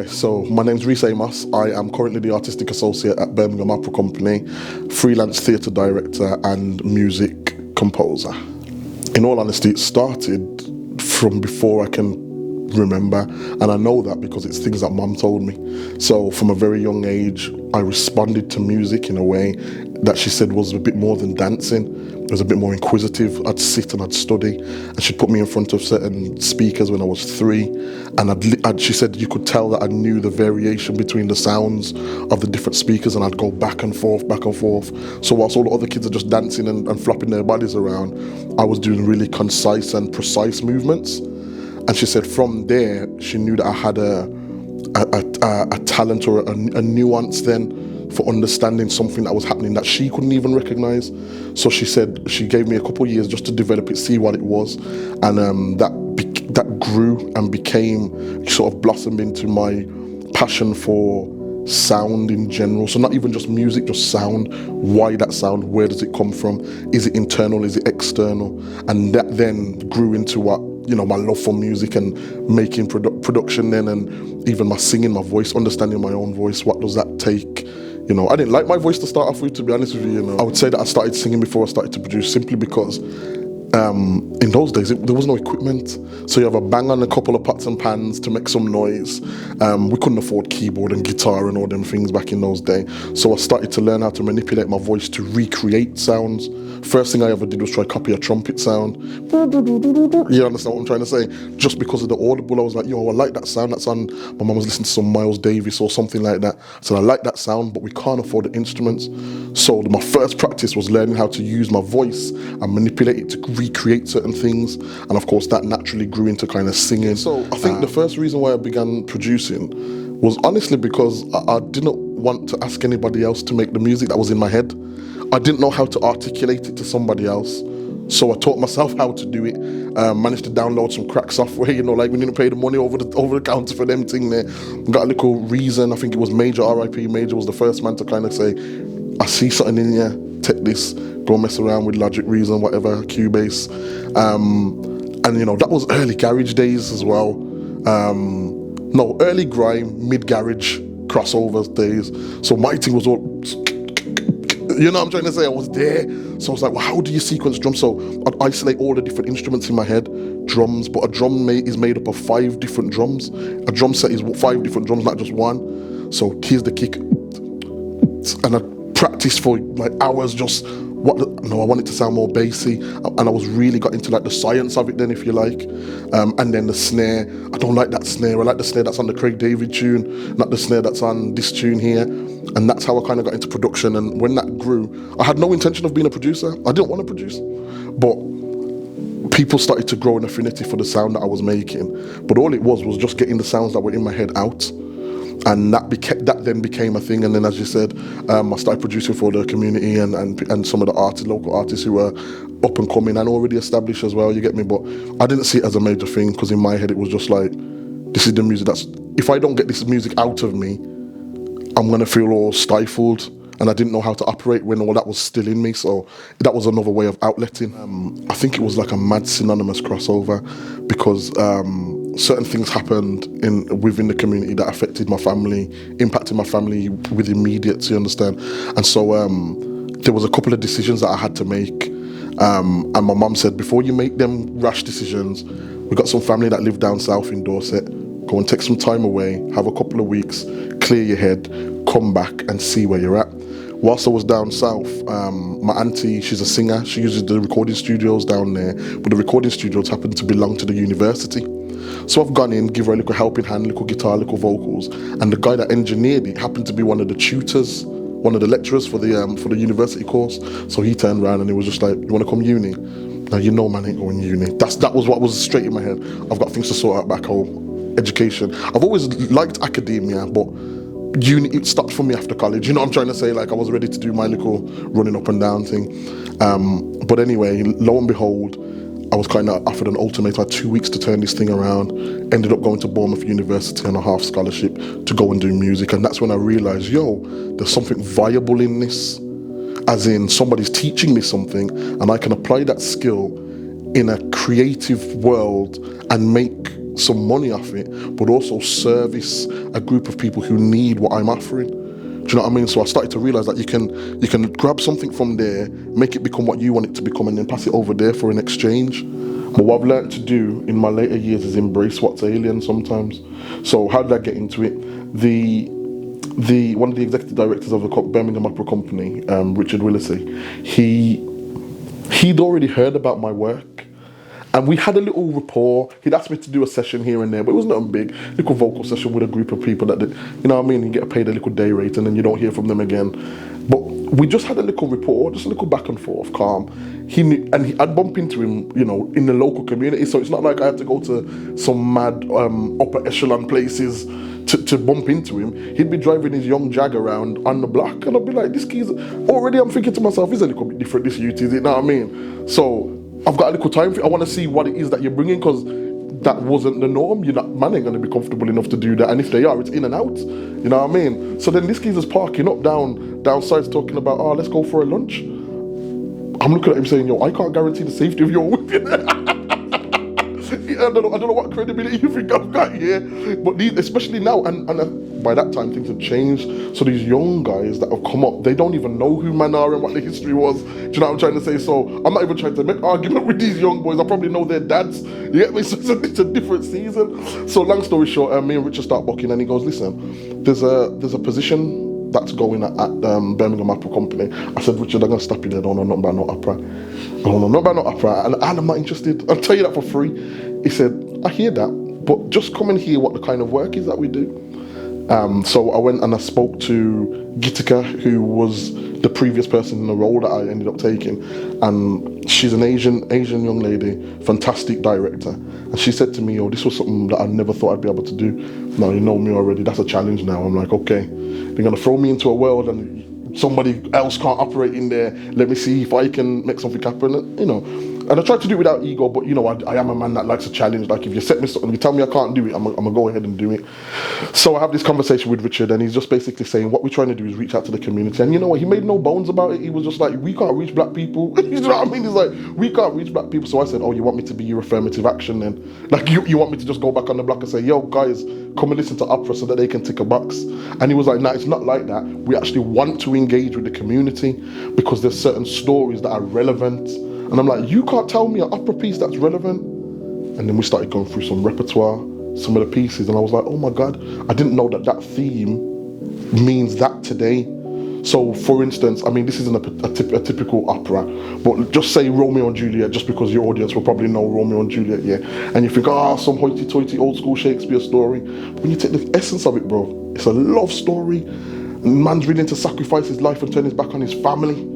so my name's Reisz Amos. I am currently the Artistic Associate at Birmingham Opera Company, freelance theatre director and music composer. In all honesty, it started from before I can remember, and I know that because it's things that Mum told me. So from a very young age, I responded to music in a way that she said was a bit more than dancing. It was a bit more inquisitive. I'd sit and I'd study, and she'd put me in front of certain speakers when I was 3, and she said you could tell that I knew the variation between the sounds of the different speakers, and I'd go back and forth. So whilst all the other kids are just dancing and flopping their bodies around, I was doing really concise and precise movements. And she said from there, she knew that I had a talent or a nuance then for understanding something that was happening that she couldn't even recognize. So she said she gave me a couple of years just to develop it, see what it was, and that grew and became, sort of blossomed into my passion for sound in general. So not even just music, just sound. Why that sound? Where does it come from? Is it internal? Is it external? And that then grew into what, my love for music and making production then, and even my singing, my voice, understanding my own voice. What does that take? I didn't like my voice to start off with, to be honest with you. I would say that I started singing before I started to produce, simply because in those days there was no equipment. So you have a bang on a couple of pots and pans to make some noise. We couldn't afford keyboard and guitar and all them things back in those days. So I started to learn how to manipulate my voice to recreate sounds. First thing I ever did was try copy a trumpet sound. You understand what I'm trying to say? Just because of the audible, I was like, I like that sound. That sound. My mum was listening to some Miles Davis or something like that. So I like that sound, but we can't afford the instruments. So my first practice was learning how to use my voice and manipulate it to recreate certain things. And of course, that naturally grew into kind of singing. So I think the first reason why I began producing was honestly because I didn't want to ask anybody else to make the music that was in my head. I didn't know how to articulate it to somebody else. So I taught myself how to do it. Managed to download some crack software, like we didn't pay the money over the counter for them thing there. Got a little Reason, I think it was Major, R.I.P. Major was the first man to kind of say, I see something in you, take this, go mess around with Logic, Reason, whatever, Cubase. And that was early garage days as well. Early grime, mid-garage crossover days. So my thing was all, what I'm trying to say? I was there. So I was like, well, how do you sequence drums? So I'd isolate all the different instruments in my head, drums, but a drum is made up of 5 different drums. A drum set is 5 different drums, not just one. So here's the kick. And I practiced for like hours just, I want it to sound more bassy. And I was really got into like the science of it then, if you like. And then the snare, I don't like that snare. I like the snare that's on the Craig David tune, not the snare that's on this tune here. And that's how I kind of got into production. And when that grew, I had no intention of being a producer. I didn't want to produce. But people started to grow an affinity for the sound that I was making. But all it was just getting the sounds that were in my head out. And that then became a thing. And then, as you said, I started producing for the community and some of the local artists who were up and coming and already established as well, you get me? But I didn't see it as a major thing, because in my head it was just like, this is the music if I don't get this music out of me, I'm going to feel all stifled. And I didn't know how to operate when all that was still in me. So that was another way of outletting. I think it was like a mad synonymous crossover, because certain things happened within the community that affected my family, impacted my family with immediate, you understand? And so there was a couple of decisions that I had to make. And my mum said, before you make them rash decisions, we've got some family that live down south in Dorset. Go and take some time away, have a couple of weeks, clear your head, come back and see where you're at. Whilst I was down south, my auntie, she's a singer. She uses the recording studios down there, but the recording studios happen to belong to the university. So I've gone in, give her a little helping hand, little guitar, little vocals, and the guy that engineered it happened to be one of the tutors, one of the lecturers for the university course. So he turned around and he was just like, you want to come uni? Now man ain't going uni. That was what was straight in my head. I've got things to sort out back home. Education. I've always liked academia, but uni, it stopped for me after college. I'm trying to say? Like, I was ready to do my little running up and down thing. But anyway, lo and behold, I was kind of offered an ultimatum. I had 2 weeks to turn this thing around. Ended up going to Bournemouth University on a half scholarship to go and do music. And that's when I realized, there's something viable in this. As in, somebody's teaching me something and I can apply that skill in a creative world and make some money off it, but also service a group of people who need what I'm offering. Do you know what I mean? So I started to realise that you can grab something from there, make it become what you want it to become, and then pass it over there for an exchange. But what I've learned to do in my later years is embrace what's alien sometimes. So how did I get into it? One of the executive directors of the Birmingham Opera Company, Richard Willisey, he'd already heard about my work. And we had a little rapport. He'd asked me to do a session here and there, but it was nothing big. Little vocal session with a group of people that did, you know what I mean? You get paid a little day rate and then you don't hear from them again. But we just had a little rapport, just a little back and forth, calm. He knew, and I'd bump into him, you know, in the local community. So it's not like I had to go to some mad upper echelon places to bump into him. He'd be driving his young Jag around on the block, and I'd be like, this kid's already. I'm thinking to myself, he's a little bit different, this youth, is it? You know what I mean? So I've got a little time for it. I want to see what it is that you're bringing, because that wasn't the norm. Man ain't going to be comfortable enough to do that, and if they are, it's in and out. You know what I mean? So then this geezer's parking up downside's talking about, oh, let's go for a lunch. I'm looking at him saying, yo, I can't guarantee the safety of your whip. I don't know what credibility you think I've got here, but especially now, and by that time things have changed. So these young guys that have come up, they don't even know who man are and what the history was. Do you know what I'm trying to say? So I'm not even trying to make argument with these young boys. I probably know their dads. You get me? So it's a different season. So long story short, me and Richard start bucking, and he goes, listen, there's a position that's going at Birmingham Opera Company. I said, Richard, I'm going to stop you there. I don't know nothing about no opera. I don't know nothing about no opera, and I'm not interested. I'll tell you that for free. He said, I hear that, but just come and hear what the kind of work is that we do. So I went and I spoke to Gitika, who was the previous person in the role that I ended up taking, and she's an Asian young lady, fantastic director. And she said to me, oh, this was something that I never thought I'd be able to do. Now you know me already, that's a challenge now. I'm like, okay, they're gonna throw me into a world and somebody else can't operate in there. Let me see if I can make something happen, you know. And I tried to do it without ego, but you know, I am a man that likes a challenge. Like if you set me something, you tell me I can't do it, I'm gonna go ahead and do it. So I have this conversation with Richard, and he's just basically saying what we're trying to do is reach out to the community. And you know what, he made no bones about it. He was just like, we can't reach black people. You know what I mean? He's like, we can't reach black people. So I said, oh, you want me to be your affirmative action then? Like you want me to just go back on the block and say, yo guys, come and listen to opera so that they can tick a box. And he was like, nah, it's not like that. We actually want to engage with the community because there's certain stories that are relevant. And I'm like, you can't tell me an opera piece that's relevant? And then we started going through some repertoire, some of the pieces, and I was like, oh my God, I didn't know that theme means that today. So for instance, I mean, this isn't a typical opera, but just say Romeo and Juliet, just because your audience will probably know Romeo and Juliet, yeah? And you think, some hoity-toity old school Shakespeare story. When you take the essence of it, bro, it's a love story. Man's willing to sacrifice his life and turn his back on his family.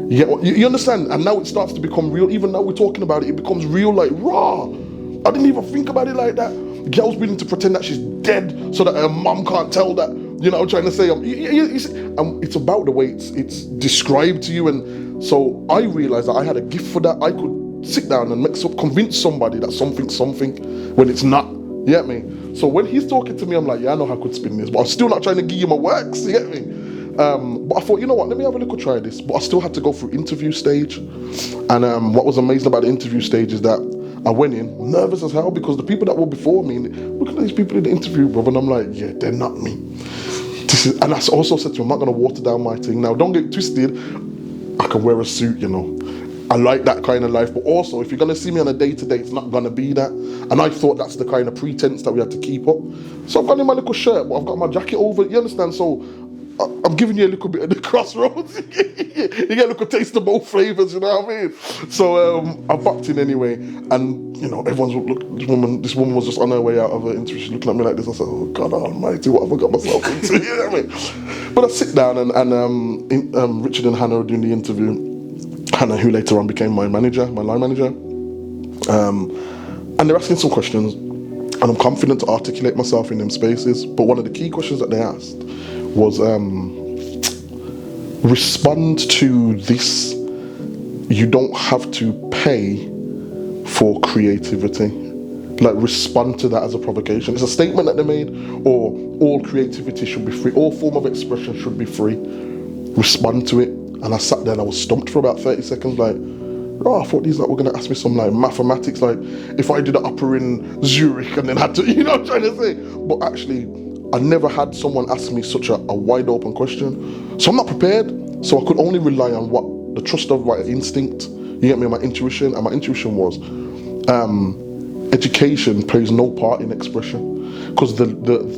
You understand? And now it starts to become real. Even now we're talking about it, it becomes real, like raw. I didn't even think about it like that. Girl's willing to pretend that she's dead so that her mum can't tell that. You know what I'm trying to say? It's about the way it's described to you. And so I realized that I had a gift for that. I could sit down and convince somebody that something's something when it's not. You get me? So when he's talking to me, I'm like, yeah, I know how I could spin this, but I'm still not trying to give you my works. You get me? But I thought, you know what, let me have a little try this. But I still had to go through interview stage. And what was amazing about the interview stage is that I went in nervous as hell because the people that were before me, look at these people in the interview, brother, and I'm like, yeah, they're not me. And I also said to him, I'm not going to water down my thing. Now, don't get twisted. I can wear a suit, you know. I like that kind of life, but also if you're going to see me on a day-to-day, it's not going to be that. And I thought that's the kind of pretense that we had to keep up. So I've got in my little shirt, but I've got my jacket over, you understand? So I'm giving you a little bit of the crossroads. You get a little taste of both flavours, you know what I mean? So I bucked in anyway, and you know, everyone's looking. This woman was just on her way out of her interview. She's looking at me like this. I said, "Oh God Almighty, what have I got myself into?" You know what I mean? But I sit down, and Richard and Hannah are doing the interview. Hannah, who later on became my manager, my line manager, and they're asking some questions, and I'm confident to articulate myself in them spaces. But one of the key questions that they asked was respond to this. You don't have to pay for creativity. Like, respond to that as a provocation. It's a statement that they made, or all creativity should be free, all form of expression should be free. Respond to it. And I sat there and I was stumped for about 30 seconds, like, Oh, I thought these were going to ask me some like mathematics, like if I did an upper in Zurich and then had to, you know what I'm trying to say? But actually, I never had someone ask me such a wide open question. So I'm not prepared. So I could only rely on what the trust of my instinct, you get me, my intuition. And my intuition was, education plays no part in expression. Because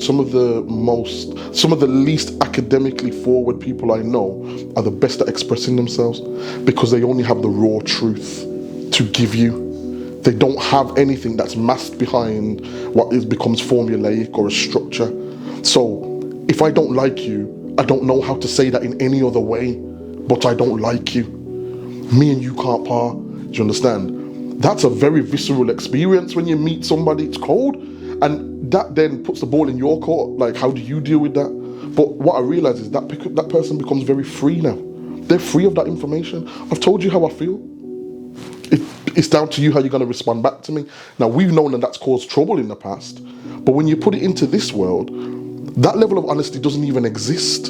some of the least academically forward people I know are the best at expressing themselves, because they only have the raw truth to give you. They don't have anything that's masked behind what becomes formulaic or a structure. So if I don't like you, I don't know how to say that in any other way, but I don't like you. Me and you can't par. Do you understand? That's a very visceral experience when you meet somebody. It's cold, and that then puts the ball in your court. Like, how do you deal with that? But what I realize is that that person becomes very free now. They're free of that information. I've told you how I feel. It's down to you how you're going to respond back to me. Now, we've known that that's caused trouble in the past, but when you put it into this world, that level of honesty doesn't even exist.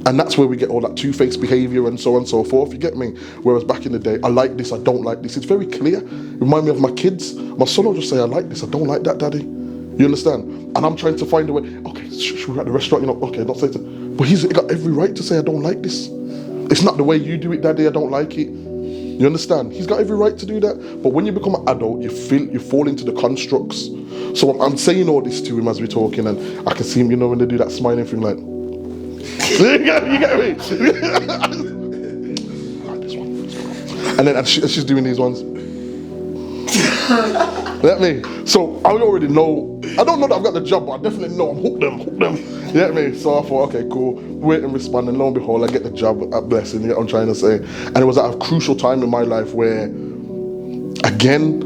And that's where we get all that two-faced behavior and so on and so forth, you get me? Whereas back in the day, I like this, I don't like this. It's very clear. Remind me of my kids. My son will just say, I like this, I don't like that, daddy. You understand? And I'm trying to find a way, okay, should we at the restaurant? You know, okay, not say that. But he's got every right to say, I don't like this. It's not the way you do it, daddy, I don't like it. You understand? He's got every right to do that. But when you become an adult, you fall into the constructs. So I'm saying all this to him as we're talking, and I can see him, you know, when they do that smiling thing, like, you get me? Like this one. And then she's doing these ones. Get me? So I already know, I don't know that I've got the job, but I definitely know I'm hooked them. You get me? So I thought, okay, cool, wait and respond, and lo and behold, I get the job at Blessing, you get what I'm trying to say? And it was at a crucial time in my life where, again,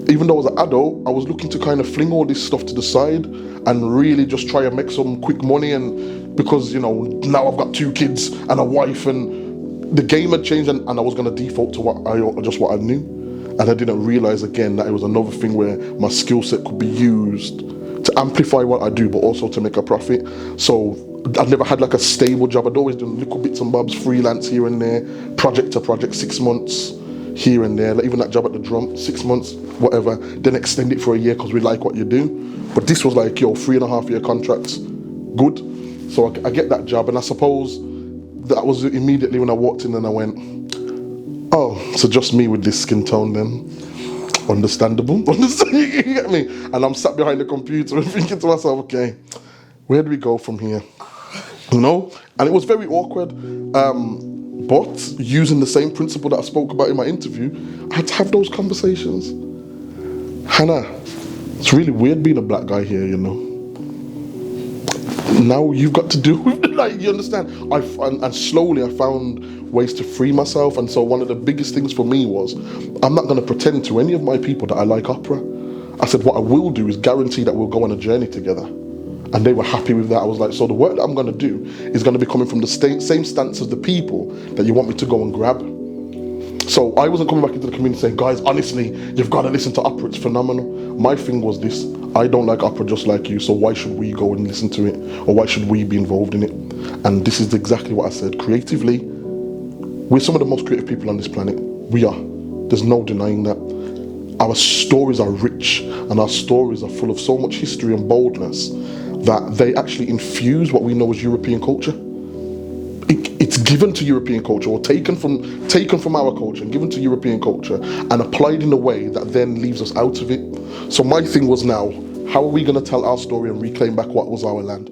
even though I was an adult, I was looking to kind of fling all this stuff to the side and really just try and make some quick money. And because, you know, now I've got 2 kids and a wife, and the game had changed, and I was going to default to what I knew. And I didn't realize again that it was another thing where my skill set could be used to amplify what I do, but also to make a profit. So I'd never had like a stable job. I'd always done little bits and bobs, freelance here and there, project to project, 6 months here and there. Like even that job at the drum, 6 months, whatever. Then extend it for a year because we like what you do. But this was like, 3.5 year contracts, good. So I get that job, and I suppose that was immediately when I walked in and I went, oh, so just me with this skin tone then. Understandable. You get me? And I'm sat behind the computer and thinking to myself, okay, where do we go from here? You know? And it was very awkward. But using the same principle that I spoke about in my interview, I had to have those conversations. Hannah, it's really weird being a black guy here, you know. Now you've got to do with it, like, you understand? And slowly I found ways to free myself. And so one of the biggest things for me was, I'm not going to pretend to any of my people that I like opera. I said, what I will do is guarantee that we'll go on a journey together. And they were happy with that. I was like, so the work that I'm going to do is going to be coming from the same stance as the people that you want me to go and grab. So I wasn't coming back into the community saying, guys, honestly, you've got to listen to opera, it's phenomenal. My thing was this, I don't like opera just like you, so why should we go and listen to it? Or why should we be involved in it? And this is exactly what I said. Creatively, we're some of the most creative people on this planet. We are. There's no denying that. Our stories are rich, and our stories are full of so much history and boldness that they actually infuse what we know as European culture. It's given to European culture, or taken from our culture and given to European culture and applied in a way that then leaves us out of it. So my thing was, now, how are we going to tell our story and reclaim back what was our land?